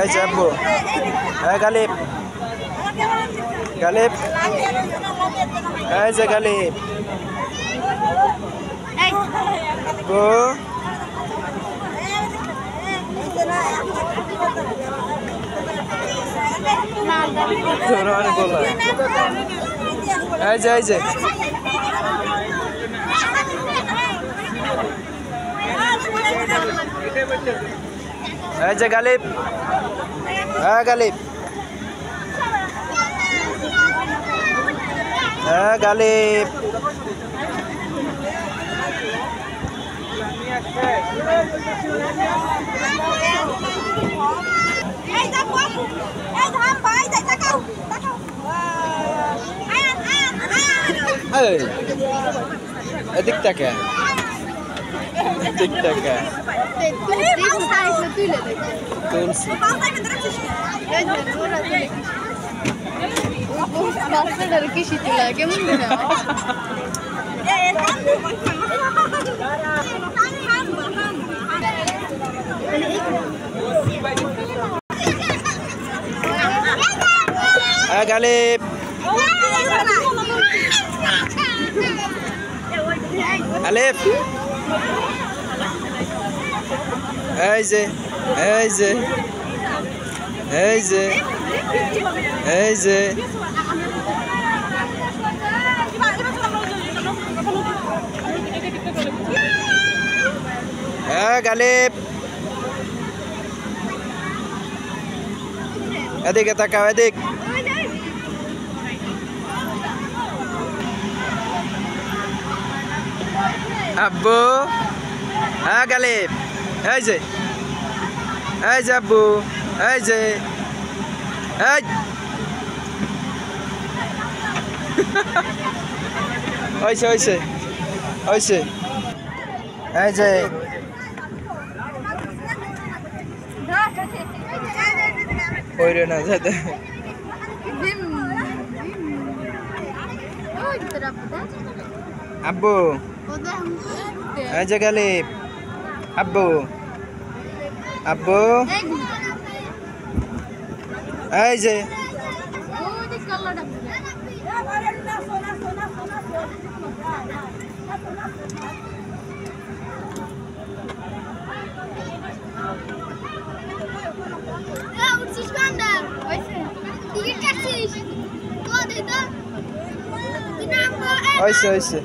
এই যে আব্বু হ্যাঁ গালিব গালিব এই যে গালিব আব্বু এই যে এই যে এই যে গালিব হ্যাঁ গালিব হ্যাঁ গালিব এদিক থেকে তুলছি কৃষি তুলা কেমন গালিব আলিফ এই যে এই যে এই যে এই যে গালিব এদিকে তাকাও এদিক আব্বু হ্যাঁ গালিব এই যে আব্বু এই যে এই হইছে হইছে হইছে এই যে ওইরে না যাতে আব্বু এই যে গালিব আব্বু আব্বু এই যে হইছে হইছে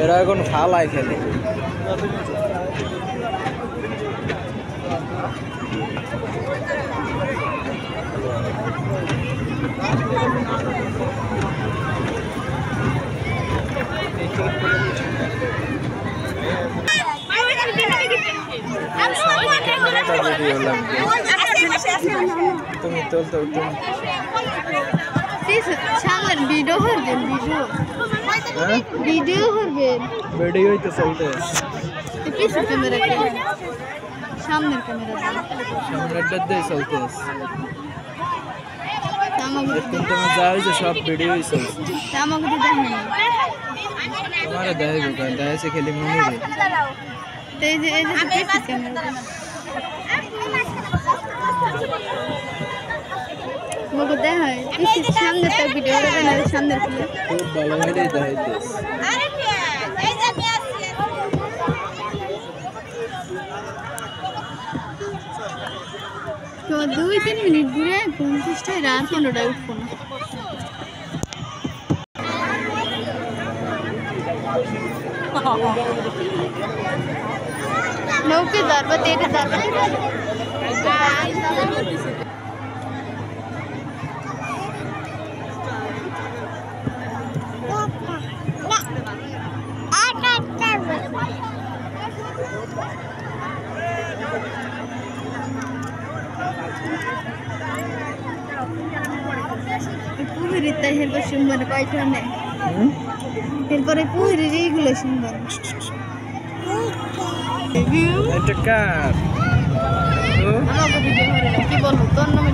এরা এখন ফালাই খেলে তুমি তোলতো তুমি ভিডিও করবেন ভিডিও করবেন ভিডিওই তো চলতে পিছের ক্যামেরা সামনের ক্যামেরা সামনেরটা দিয়ে চলতে এখন তোমার যা হয়েছে সব ভিডিওই চলছে আমাকে তো দেখেন তোমার দেখবো কারণ দেখেছে খেলি মনে রে এই যে পিছের ক্যামেরা মগো দেখায় পিছের সামনেরটা ভিডিও করবেন আর সামনের খুলে খুব ভালো ভাবে দেখাইতেছে তো 2-3 মিনিট ঘুরে 50টায় রাত 15টায় উঠবো না নৌকে দাঁড়বা তেটে দাঁড়বা পুহিরির তাই এরপর শুনবেন কয়খানে এরপরে পুহিরির এইগুলো শুনবেন এটা কার আমাকে ভিডিও করে কি বলবো তোর নামে